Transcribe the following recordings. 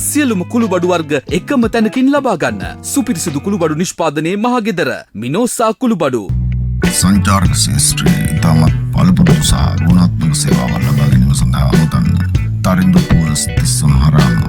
සියලුම කුළුබඩු වර්ග එකම තැනකින් ලබා ගන්න. සුපිරිසිදු කුළුබඩු නිෂ්පාදනයේ මහගෙදර මිනෝසා කුළුබඩු. සංචාරක ශේෂ්ත්‍රයේ ඉතාමත් පළපුරුදු සහ ගුණාත්මක සේවාවන් ලබා ගැනීම සඳහා අමතන්න. තරිඳු පුවස් 33 හරහාම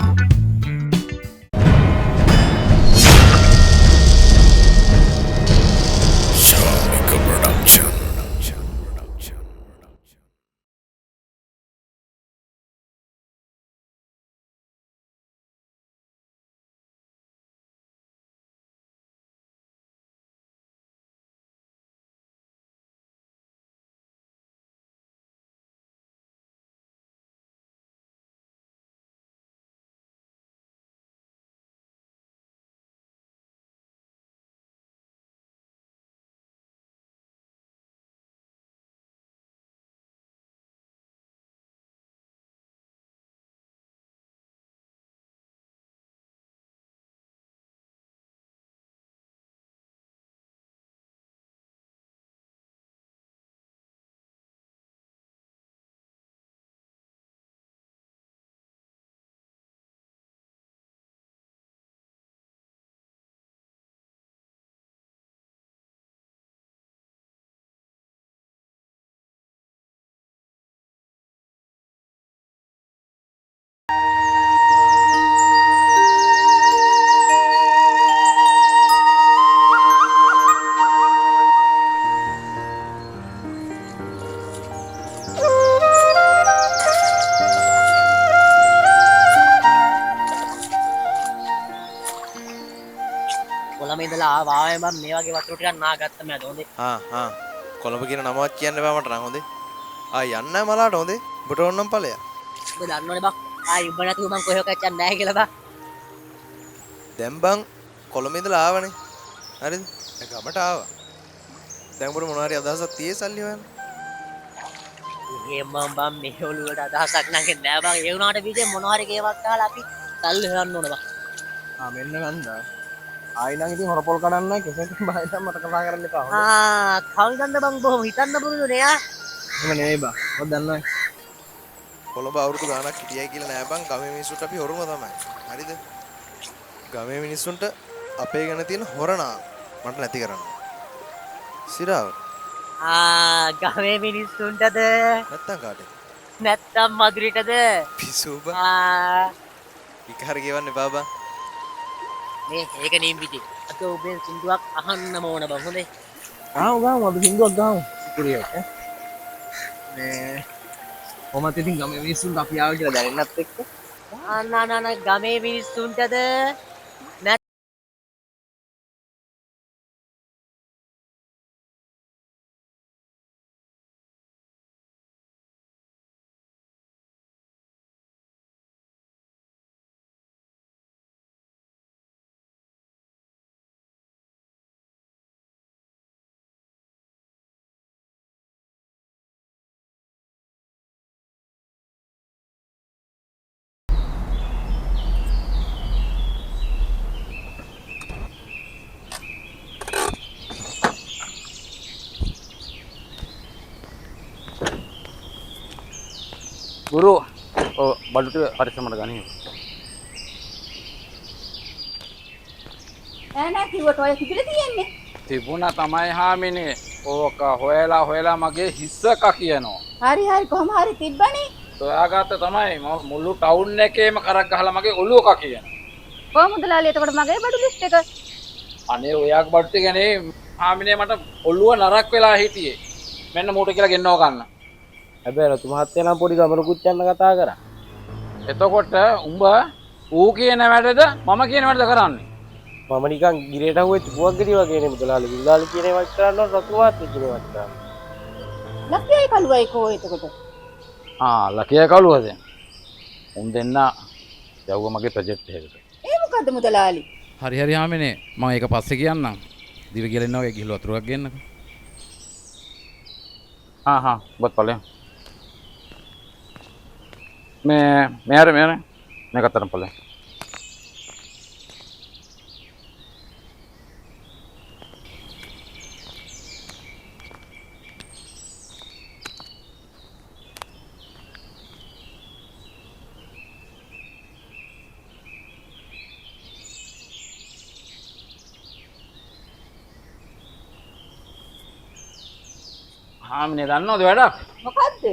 කොළඹ ඉඳලා ආවේ මම මේ වගේ වතුර ටිකක් නාගත්ත මැද හොඳේ. කොළඹ කියන නමවත් කියන්න බෑ මට නම් හොඳේ. යන්න මලාට හොඳේ. ඔබට ඕනනම් ඵලයක්. ඔබ දන්නවනේ බං. උඹ නැතුව මං කොහෙවත් කච්චන්නේ නැහැ කියලා බං. දැන් බං කොළඹ ඉඳලා ආවනේ. හරිද? දැන් ගමට ආවා. දැන් ඔබට මොනවා හරි අදහසක් තියෙයි සල්ලි හොයන්න. එහෙම බං මේ ඔළුවට අදහසක් නැගෙන්නේ නැහැ බං. ඒ වුණාට විදිහේ මොනවා හරි ගේවක් කාලා අපි සල්ලි හොයන්න ඕන බං. මෙන්න ගන්නවා. ආයිනම් ඉතින් හොරපොල් කඩන්න කෙසෙත් බයනම් මට කතා කරන්න එපා. කවුද බං බොහොම හිතන්න පුරුදුනේ ආ. එහෙම නෙවෙයි බං. ඔබ දන්නවයි. කොළඹ අවුරුදු ගාණක් හිටියයි කියලා නෑ බං. ගමේ මිනිස්සුන්ට අපි හොරුම තමයි. හරිද? ගමේ මිනිස්සුන්ට අපේ ගැන තියෙන හොරනා මට නැති කරන්න. සිරාව. ගමේ මිනිස්සුන්ටද නැත්තම් කාටද? නැත්තම් මధుරිටද? පිසු බං. විකාර ගෙවන්න එපා බං. මේ ඒක නිම්බිටි. අද ඔබෙන් සින්දුවක් අහන්නම ඕන බං හොඳේ. ගාමු අපි සින්දුවක් ගාමු. ඉතිරියක් ඈ. මේ කොහොමද ඉතින් ගමේ මිනිස්සුන්ට අපි ආව කියලා දැනෙන්නත් එක්ක. ගමේ මිනිස්සුන්ටද ගුරු බඩුට පරිස්සමට ගනිමු. නෑ කිව්වට ඔය තිබිලා තියෙන්නේ. තිබුණා තමයි හාමිනේ. ඕක හොයලා මගේ හිස්සක කියනවා. හරි කොහොම හරි තිබ්බනේ. සොයාගත්ත තමයි මුළු ටවුන් එකේම කරක් ගහලා මගේ ඔළුවක කියනවා. කොහොමද ලාලි එතකොට මගේ බඩු ලිස්ට් එක? අනේ ඔයාගේ බඩුට ගනේ හාමිනේ මට ඔළුව නරක් වෙලා හිටියේ. මෙන්න මූට කියලා ගෙන්නව ගන්න. හැබැයි රතුමහත් වෙනා පොඩි ගමනකුත් යන්න කතා කරා. එතකොට උඹ ඌ කියන වැඩද මම කියන වැඩද කරන්නේ? මම නිකන් ගිරේට හුවේ තිබුවක් ගෙඩි වගේ නේ මුදලාලි. මුදලාලි කියන ඒවත් කරන්න රතුමහත් කියන ඒවත් කරන්න. ලක්ෂයයි කළුවයි කෝ එතකොට. ලකිය කළුවද? උන් දෙන්න යවුව මගේ ප්‍රොජෙක්ට් එකකට. ඒ මොකද්ද මුදලාලි? හරි හාමිනේ මම ඒක පස්සේ කියන්නම්. දිව කියලා ඉන්නවා ඒ ගිහලා වතුරක් ගෙන්නකෝ. බත් පල්ලෙන්. मैं कतर पले හාමිනේ දන්නවද වැඩක්? මොකද්ද?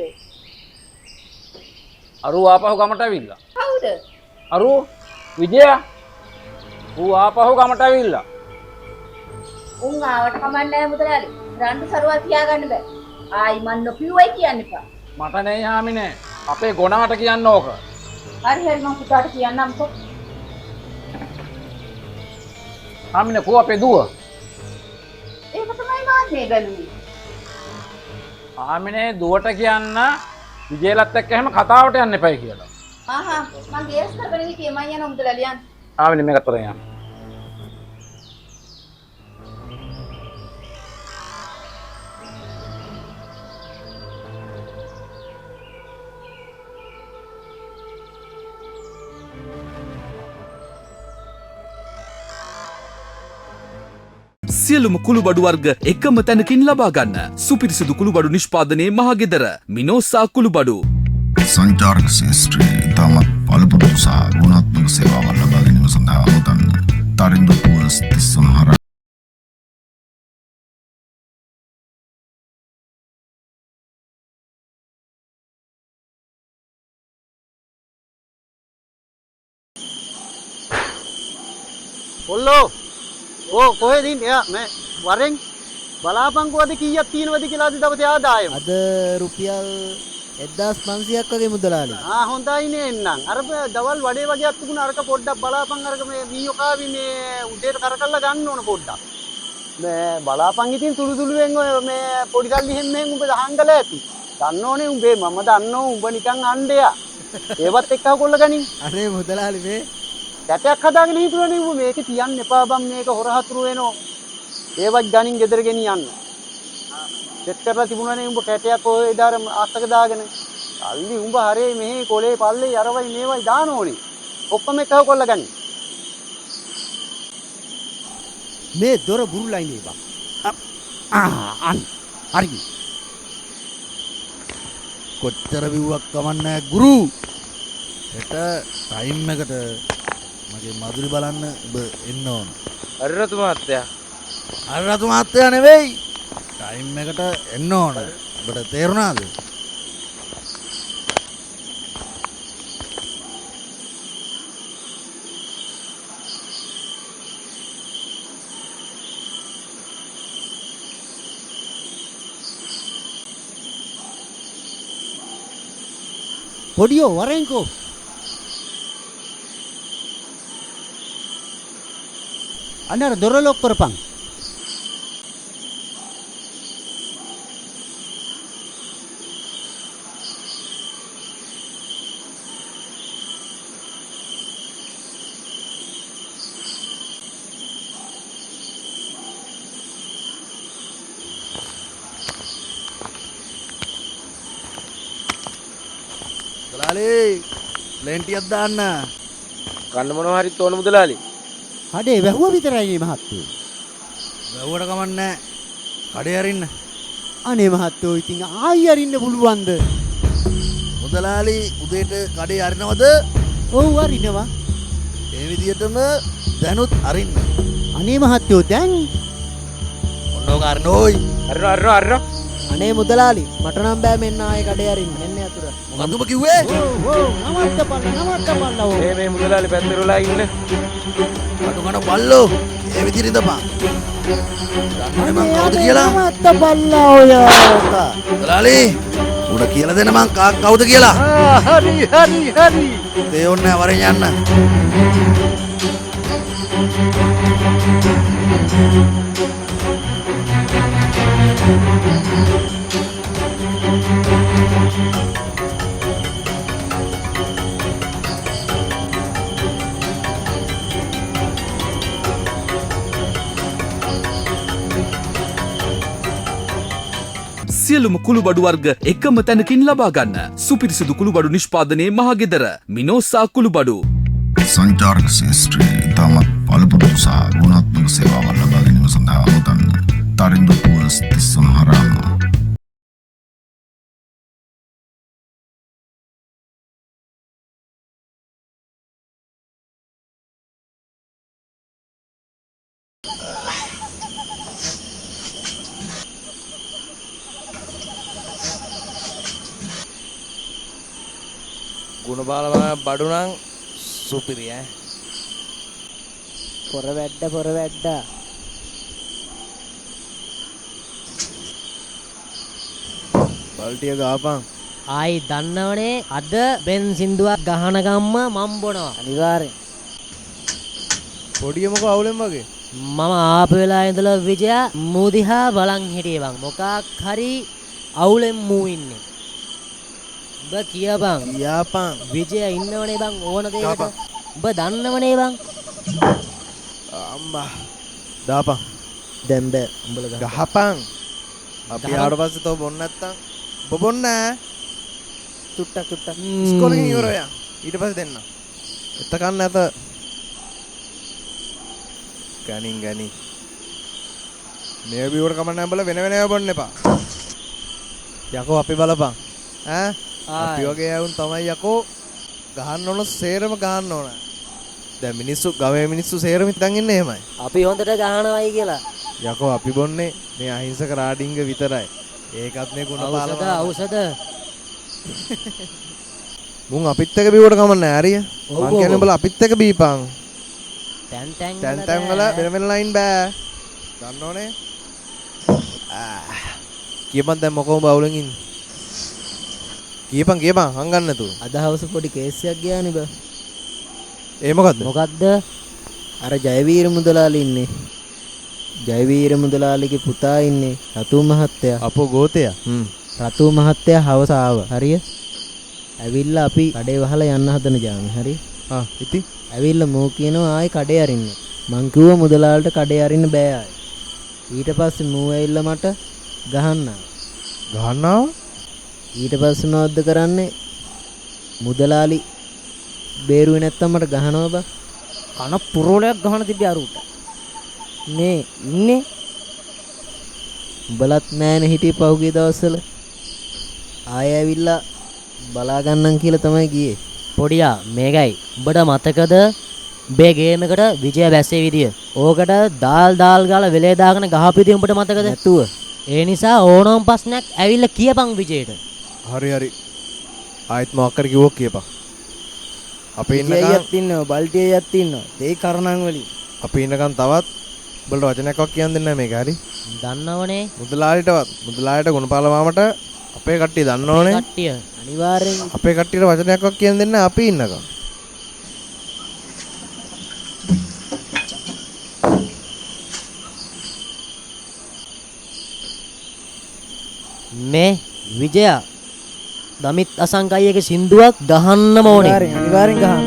අරු ආපහු ගමට ඇවිල්ලා. කවුද? අරු විජය ඌ ආපහු ගමට ඇවිල්ලා. උන් ආවට කමන්නේ නැහැ මුදලාලි. රණ්ඩු සරුවල් තියාගන්න බෑ. ආයි මන් නොකියුවයි කියන්න එපා. මට නේ හාමිනේ අපේ ගොනාට කියන්න ඕක. හරි හරි මම පුතාට කියන්නම්කෝ. හාමිනේ කෝ අපේ දුව? ඒක තමයි මාත් මේ බැලුවේ. හාමිනේ දුවට කියන්න විජයලත් එක්ක එහෙම කතාවට යන්න එපයි කියලා. ආහා මං ගේස් කරගෙන හිටියේ මං යන මුදලාලි යන්න. හාමිනේ මේකත් කරගෙන යන්න. සියලුම කුළුබඩු වර්ග එකම තැනකින් ලබා ගන්න. සුපිරිසිදු කුළුබඩු නිෂ්පාදනයේ මහගෙදර මිනෝසා කුළුබඩු. සංචාරක ශේෂ්ත්‍රයේ ඉතාමත් පළපුරුදු සහ ගුණාත්මක සේවාවන් ලබා ගැනීම සඳහා අමතන්න. තරිඳු පුවස් 33 හරහා කොල්ලෝ ඕ කොහෙද ඉන්නේ? එයා මේ වරෙන් බලාපංකෝ අද කීයක් තියෙනවද කියලා අද දවසේ ආදායම. අද රුපියල් 1500ක් වගේ මුදලාලි. හොඳයිනේ එන්නම්. අර දවල් වඩේ වගේක් තිබුණා අරක පොඩ්ඩක් බලාපන් අරක මේ මීයෝකාවි මේ උඩේට කරකල්ලා ගන්න ඕන පොඩ්ඩක්. මේ බලාපන් ඉතින් සුළු සුළුෙන් ඔය මේ පොඩි කල්ලි හැම්මෙන් උඹ දහංගල ඇති. දන්නෝනේ උඹේ මම දන්නෝ උඹ නිකන් අණ්ඩයා. ඒවත් එක්කව කොල්ල ගනින්. අනේ මුදලාලි මේ කැටයක් හදාගෙන හිටුවනේ උඹ මේක තියන්න එපා බම් මේක හොර හතුරු වෙනෝ. ඒවත් ගනින් ගෙදර ගෙනියන්න. සෙට් කරලා තිබුණානේ උඹ කැටයක් ඔය ඉදාර අස්සක දාගෙන. අල්ලි උඹ හරේ මෙහි කොලේ පල්ලේ යරවයි මේවයි දාන ඕනේ. ඔක්කොම එකව කොල්ල ගනින්. මේ දොර බුරුලයි නේ බා. අන් හරි. කොච්චර බිව්වක් කමන්නේ ගුරු. හෙට ටයිම් එකට මගේ මధుරි බලන්න ඔබ එන්න ඕන. අරරතු මහත්තයා. අරරතු මහත්තයා නෙවෙයි. ටයිම් එකට එන්න ඕන. ඔබට තේරුණාද? පොඩියෝ වරෙන්කෝ. අnder දොර ලොක් කරපන්. මුදලාලි ප්ලේන්ටියක් දාන්න. කන්න මොනවා හරි තෝන මුදලාලි. කඩේ වැහුව විතරයි මේ මහත්තයෝ. වැහුවට කමන්නේ. කඩේ අරින්න. අනේ මහත්තයෝ ඉතින් ආයි අරින්න පුළුවන්ද? මුදලාලි උදේට කඩේ අරිනවද? ඔව් අරිනවා. ඒ විදිහටම දැනුත් අරින්න. අනේ මහත්තයෝ දැන් ඔන්නෝ කරනෝයි. අරන අනේ මුදලාලි මට නම් බෑ මෙන්න ආයේ කඩේ අරින්න. මෙන්න යතුර. මොකද්ද ඔබ කිව්වේ? ඔව් නවත්තපල්ල ඕ. මේ මුදලාලි පැත්තටලා ඉන්න. අඩු ගන්න බල්ලෝ. ඒ විදිහට ඉඳපන්. දන්නවනේ මං කවුද කියලා? නවත්තපල්ල ඔය. මුදලාලි උඩ කියලා දෙන්න මං කවුද කියලා. හරි. ඒ ඕනේ වරෙන් යන්න. සියලුම කුළුබඩු වර්ග එකම තැනකින් ලබා ගන්න. සුපිරිසිදු කුළුබඩු නිෂ්පාදනයේ මහගෙදර මිනෝසා කුළුබඩු. සංචාරක ශේෂ්ත්‍රයේ ඉතාමත් පළපුරුදු සහ ගුණාත්මක සේවාවන් ලබා ගැනීම සඳහා අමතන්න. තරිඳු පුවස් 33 හරහා ගුණපාල බඩු නම් සුපිරි ඈ. පොර වැඩ. බල්ටිය ගාපන්. ආයි දන්නවනේ අද බෙන් සින්දුවක් ගහන ගම්ම මම් බොනවා. අනිවාර්යෙන්. පොඩිය මොකෝ අවුලෙන් වගේ. මම ආපු වෙලාවේ ඉඳලා විජයා මූ දිහා බලන් හිටියේ බං. මොකක් හරි අවුලෙන් මූ ඉන්නේ. ඔබ කියපන්. යාපන්. විජයා ඉන්නවනේ බං ඕන දෙයකට. ඔබ දන්නවනේ බං. අම්මා. දාපන්. දැන් බෑ උඹලා ගහපන්. අපි ආවට පස්සේ තව බොන්න නැත්තම් ඔබ බොන්න ඈ. තුට්ටක්. ඉස්කෝලේ ඉවර වෙලා. ඊට පස්සේ දෙන්න. එතකන් නැත. ගනි. මේ බිවර කමන්න බල වෙන බොන්න එපා. යකෝ අපි බලපන්. ඈ අපි වගේ ඇවුන් තමයි යකෝ ගහන්න ඕන සේරම ගහන්න ඕන. දැන් ගමේ මිනිස්සු සේරම හිටන් ඉන්නේ එහෙමයි. අපි හොඳට ගහනවයි කියලා. යකෝ අපි බොන්නේ මේ අහිංසක රාඩිංග විතරයි. ඒකත් මේ ගුණපාල ఔෂධ. මුන් අපිත් එක බිව්වට කමන්නේ හරිය. මං කියන්නේ උඹලා අපිත් එක බීපන්. තැන් වල වෙන ලයින් බෑ. දන්නෝනේ. කියපන් දැන් මොකෝ බවුලෙන් ඉන්නේ. කියපන් හංගන්න නැතුව. අද හවස පොඩි කේස් එකක් ගියානේ බා. ඒ මොකද්ද? අර ජයවීර මුදලාලි ඉන්නේ. ජයවීර මුදලාලිගේ පුතා ඉන්නේ රතු මහත්තයා. අපෝ ගෝතයා. රතු මහත්තයා හවස ආවා. හරිය? ඇවිල්ලා අපි කඩේ වහලා යන්න හදන ජාමේ. හරි? ඉතින් ඇවිල්ලා මෝ කියනවා ආයි කඩේ අරින්න. මං කිව්වා මුදලාලට කඩේ අරින්න බෑ ආයි. ඊට පස්සේ මෝ ඇවිල්ලා මට ගහන්නා. ඊට පස්සේ මොකද්ද කරන්නේ? මුදලාලි බේරුවේ නැත්තම් මට ගහනවා බා. කන පුරෝලයක් ගහන තිබ්බේ අරුට. මේ ඉන්නේ උඹලත් නෑනේ හිටියේ පහුගිය දවස්වල. ආයෙ ඇවිල්ලා බලා ගන්නම් කියලා තමයි ගියේ. පොඩියා මේකයි. උඹට මතකද බේ ගේම් එකට විජය බැස්සේ විදිය? ඕකට දාල් ගාලා වෙලේ දාගෙන ගහපු විදිය උඹට මතකද? නැතුව. ඒ නිසා ඕනම ප්‍රශ්නයක් ඇවිල්ලා කියපන් විජයට. හරි. ආයෙත් මොකක් කර කිව්වොත් කියපන්. අපි ඉන්නකම් ඉන්නවා, බල්ටියයක් ඉන්නවා. දෙයි කරණම් වලින්. අපි ඉන්නකම් තවත් උඹලට වචනයක්වත් කියන්න දෙන්නේ නැහැ මේක. හරි? දන්නවනේ. මුදලාලිට ගුණපාල මාමට අපේ කට්ටිය දන්නවනේ. කට්ටිය අනිවාර්යෙන් අපේ කට්ටියට වචනයක්වත් කියන්න දෙන්නේ නැහැ අපි ඉන්නකම්. මේ විජයා දමිත් අසංකයියගේ සින්දුවක් ගහන්නම ඕනේ. අනිවාර්යෙන් ගහන්න.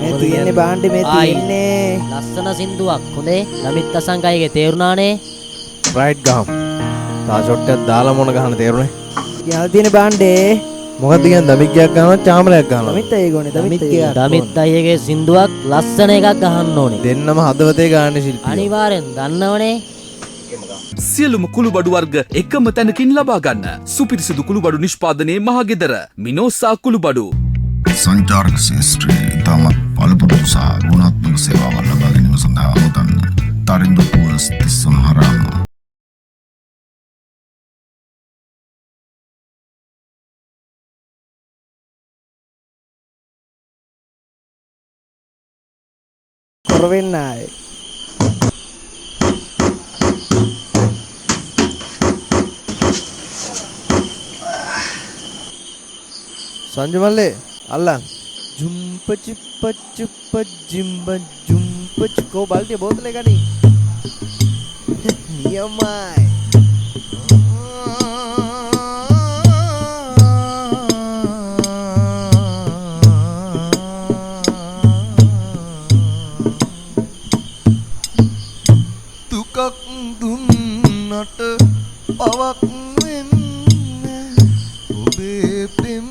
මේ තියෙන්නේ බාණ්ඩේ මේ තියෙන්නේ ලස්සන සින්දුවක්. හොඳේ දමිත් අසංකයියගේ තේරුණානේ. රයිට් ගහමු. තා ෂොට් එකක් දාලා මොන ගහන තේරුණේ? යාල් තියෙන බාණ්ඩේ මොකක්ද කියන්නේ? දමික්කයක් ගහනවා චාමලයක් ගහනවා. දමිත් අයියගෝනේ දමිත් අයියගේ සින්දුවක් ලස්සන එකක් ගහන්න ඕනේ. දෙන්නම හදවතේ ගාන්නේ ශිල්පියෝ. අනිවාර්යෙන් දන්නවනේ. සියලුම කුළුබඩු වර්ග එකම තැනකින් ලබා ගන්න. සුපිරිසිදු කුළුබඩු නිෂ්පාදනයේ මහගෙදර මිනෝසා කුළුබඩු. සංචාරක ශේෂ්ත්‍රයේ ඉතාමත් පළපොරොත්තු සහ ගුණාත්මක සේවාවන් ලබා ගැනීම සඳහා හමුතන්න තරිඳු පුවස් 33 හරහාම කරවෙන්න ආයේ සංජු මල්ලේ අල්ලන් ජුම්ප චිප්ප චුප්ප ජිම්බ ජුම්ප චකෝ බල්ටිය බෝතලේ ගනි නියමයි දුකක් දුන්නට පවක් වෙන්නේ ඔබේ පෙම්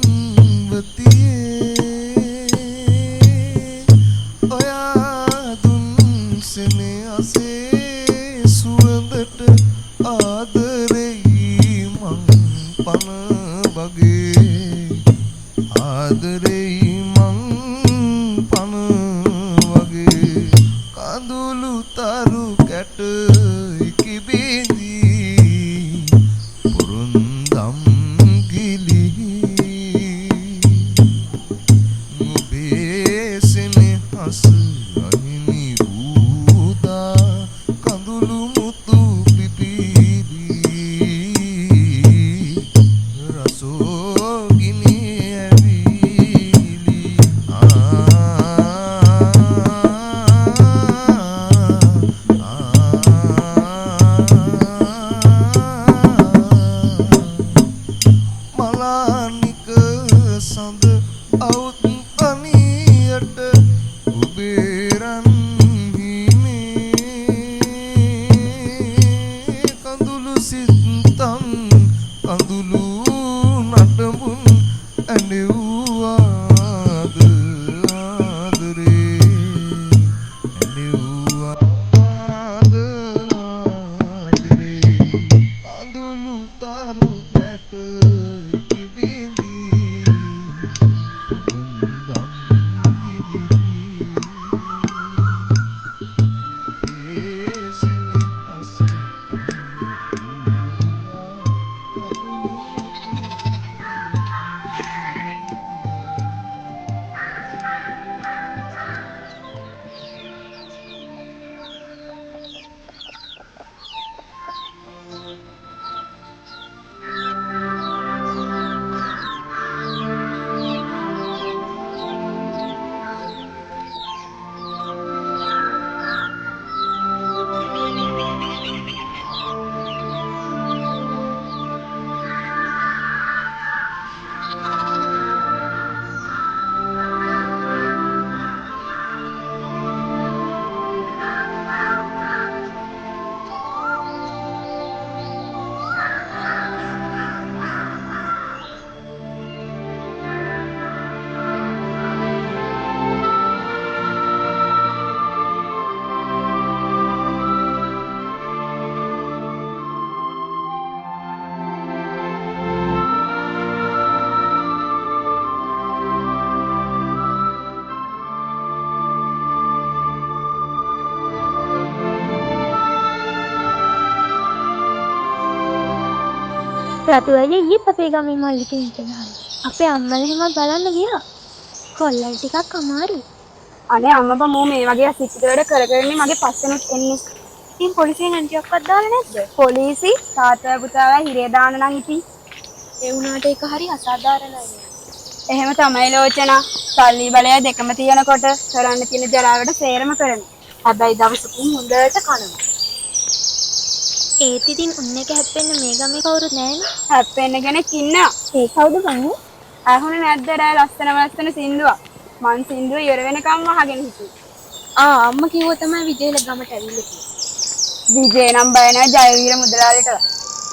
මහස අහිමි වූදා කඳුළු මුතු පිපිරි රසෝගිනි ඇවිලි මලානික සඳ අවුත් අනියට උබේරන් හිමේ කඳුළු සිත්තම් කඳුළු නටඹුන් ඇඬෙව්වාද ආදරේ ඇඬෙව්වාද ආදරේ කඳුළු තරු දැක ඉබිලි රතු අයියා ඊයේත් අපේ ගමේ මල්ලි කෙනෙක් ගහලා. අපේ අම්මලා එහෙම බලන්න ගියා. කොල්ලන් ටිකක් අමාරුයි. අනේ අම්මපා මෝ මේ වගේ අසිච්චිත වැඩ කරගෙන මගේ පස්සෙනුත් එන්නේ. ඉතින් පොලිසියෙන් ඇන්ටියක්වත් දාලා නැද්ද? පොලිසි තාත්තා පුතාලා හිරේ දාන්න නම් ඉතින් ඒ වුණාට ඒක හරි අසාධාරණයි. එහෙම තමයි ලෝචනා. සල්ලි බලය දෙකම තියනකොට කරන්න තියෙන ජරාවට සේරම කරනවා. හැබැයි දවසකින් හොඳට කනවා. ඒත් ඉතින් උන් එක හැප්පෙන්න මේ ගමේ කවුරුත් නැහැනේ. හැප්පෙන්න කෙනෙක් ඉන්නවා. ඒ කවුද බං? අහුනේ නැද්ද රෑ ලස්සන සින්දුවක්. මං සින්දුව ඉවර වෙනකම්ම අහගෙන හිටියේ. අම්මා කිව්වා තමයි විජේල ගමට ඇවිල්ලා කියලා. විජේ නම් බය නැහැ ජයවීර මුදලාලිට.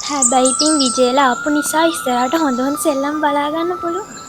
හැබැයි ඉතින් විජේලා ආපු නිසා ඉස්සරහට හොඳ හොඳ සෙල්ලම් බලා ගන්න පුළුවන්.